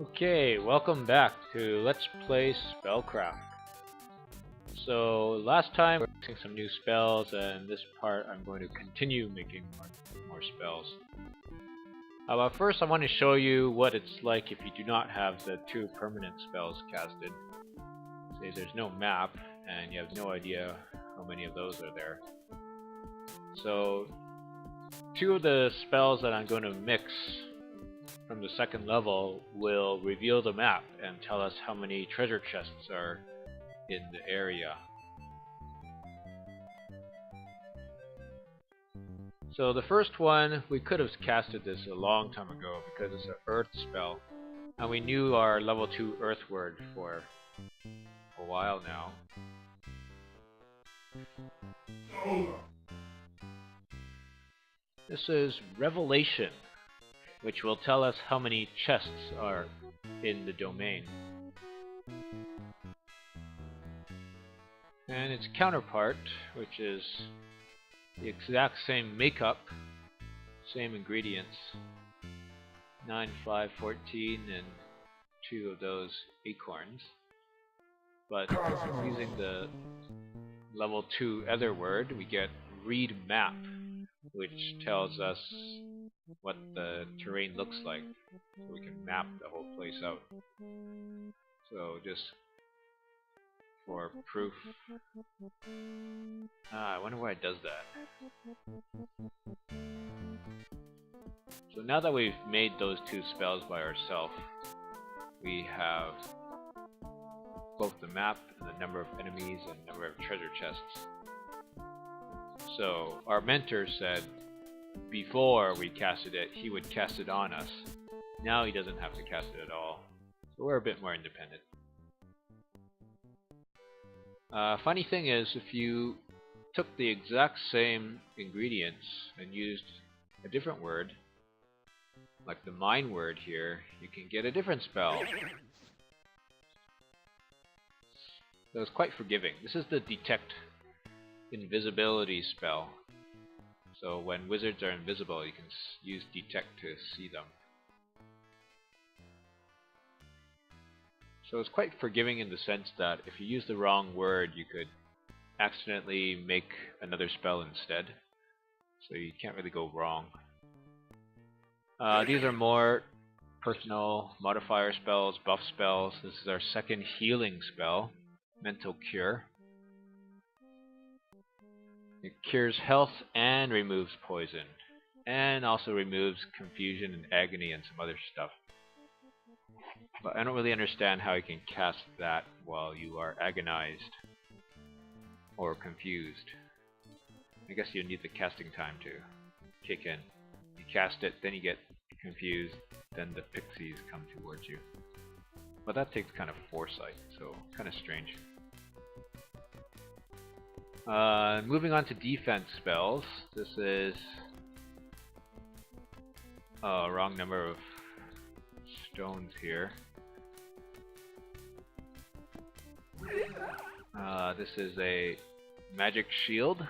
Okay, welcome back to Let's Play SpellCraft. So last time we were making some new spells, and this part I'm going to continue making more spells. But first I want to show you what it's like if you do not have the two permanent spells casted. Say there's no map, and you have no idea how many of those are there. So two of the spells that I'm going to mix from the second level will reveal the map and tell us how many treasure chests are in the area. So the first one, we could have casted this a long time ago because it's an earth spell, and we knew our level 2 earth word for a while now. This is Revelation, which will tell us how many chests are in the domain. And its counterpart, which is the exact same makeup, same ingredients, 9, 5, 14, and 2 of those acorns. But using the level 2 other word, we get read map, which tells us what the terrain looks like, so we can map the whole place out. So just for proof, I wonder why it does that. So now that we've made those two spells by ourselves, we have both the map and the number of enemies and number of treasure chests. So our mentor said before we casted it, he would cast it on us. Now he doesn't have to cast it at all. So we're a bit more independent. Funny thing is, if you took the exact same ingredients and used a different word, like the mine word here, you can get a different spell. So it's quite forgiving. This is the detect invisibility spell. So when wizards are invisible, you can use detect to see them. So it's quite forgiving in the sense that if you use the wrong word, you could accidentally make another spell instead. So you can't really go wrong. These are more personal modifier spells, buff spells. This is our second healing spell, Mental Cure. It cures health and removes poison, and also removes confusion and agony and some other stuff. But I don't really understand how you can cast that while you are agonized or confused. I guess you need the casting time to kick in. You cast it, then you get confused, then the pixies come towards you. But that takes kind of foresight, so kind of strange. Moving on to defense spells. This is wrong number of stones here. This is a magic shield.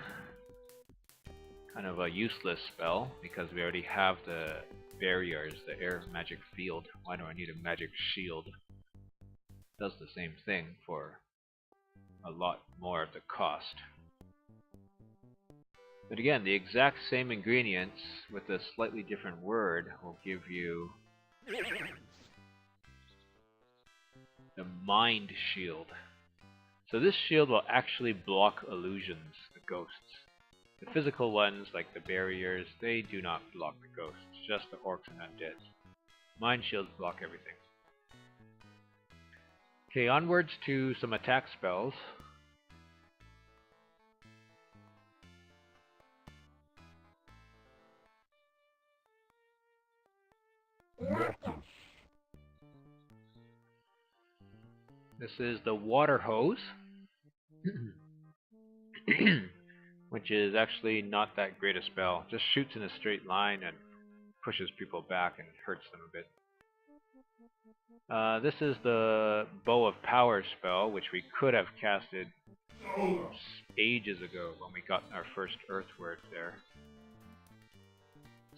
Kind of a useless spell because we already have the barriers, the air magic field. Why do I need a magic shield? It does the same thing for a lot more of the cost. But again, the exact same ingredients with a slightly different word will give you the Mind Shield. So this shield will actually block illusions, the ghosts. The physical ones, like the barriers, they do not block the ghosts, just the orcs and undeads. Mind shields block everything. Okay, onwards to some attack spells. This is the Water Hose, which is actually not that great a spell. Just shoots in a straight line and pushes people back and hurts them a bit. This is the Bow of Power spell, which we could have casted ages ago when we got our first Earth word there.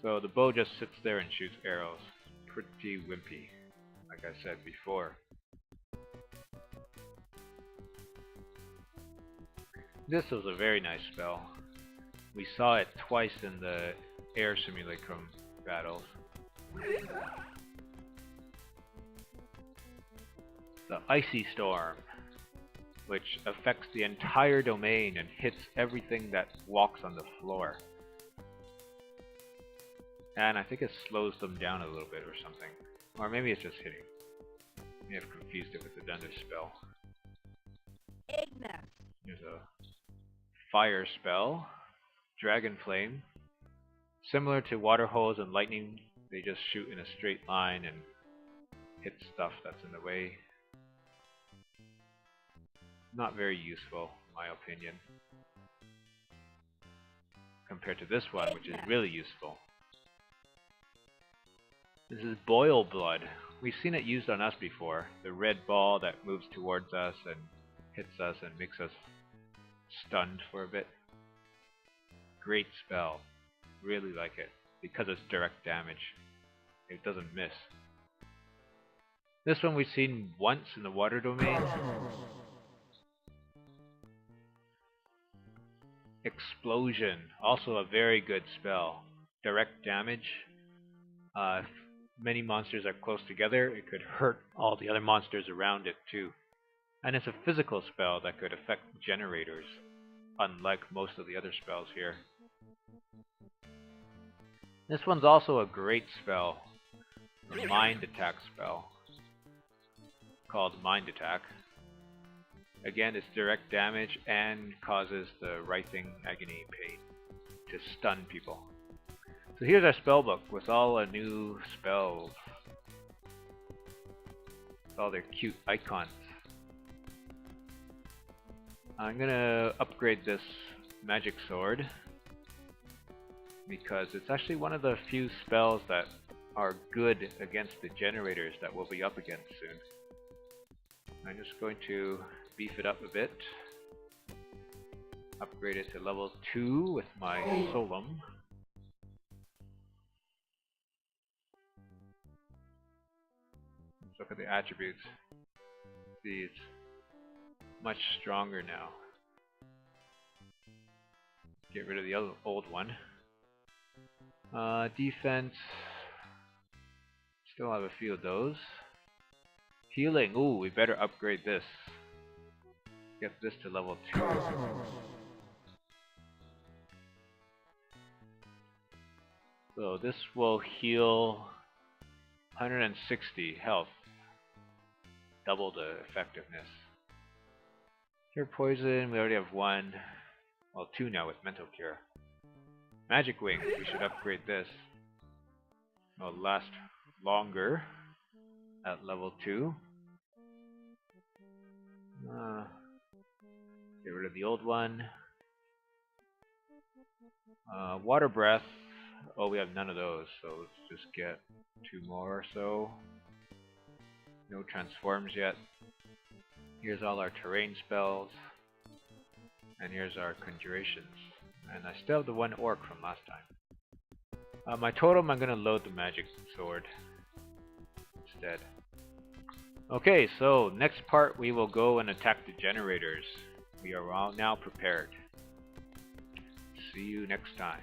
So the bow just sits there and shoots arrows. Pretty wimpy, like I said before. This was a very nice spell. We saw it twice in the air simulacrum battles. The Icy Storm, which affects the entire domain and hits everything that walks on the floor. And I think it slows them down a little bit or something. Or maybe it's just hitting. I may have confused it with another spell. There's a fire spell, Dragon Flame. Similar to water hose and lightning, they just shoot in a straight line and hit stuff that's in the way. Not very useful, in my opinion, compared to this one, which is really useful. This is Boil Blood. We've seen it used on us before. The red ball that moves towards us and hits us and makes us stunned for a bit. Great spell. Really like it, because it's direct damage. It doesn't miss. This one we've seen once in the water domain. Explosion, also a very good spell. Direct damage. If many monsters are close together, it could hurt all the other monsters around it too. And it's a physical spell that could affect generators, unlike most of the other spells here. This one's also a great spell, a mind attack spell, called Mind Attack. Again, it's direct damage and causes the writhing agony pain to stun people. So here's our spell book with all our new spells. With all their cute icons. I'm gonna upgrade this magic sword because it's actually one of the few spells that are good against the generators that we'll be up against soon. I'm just going to beef it up a bit. Upgrade it to level 2 with my Solum. Let's look at the attributes. See, it's much stronger now. Get rid of the old one. Defense. Still have a few of those. Healing. Ooh, we better upgrade this. Get this to level 2. So this will heal 160 health. Double the effectiveness. Cure poison, we already have 1. Well, 2 now with mental cure. Magic wings, we should upgrade this. It'll last longer at level 2. Get rid of the old one. Water breath. Oh, we have none of those, so let's just get 2 more or so. No transforms yet. Here's all our terrain spells. And here's our conjurations. And I still have the 1 orc from last time. My totem, I'm gonna load the magic sword instead. Okay, so next part we will go and attack the generators. We are all now prepared. See you next time.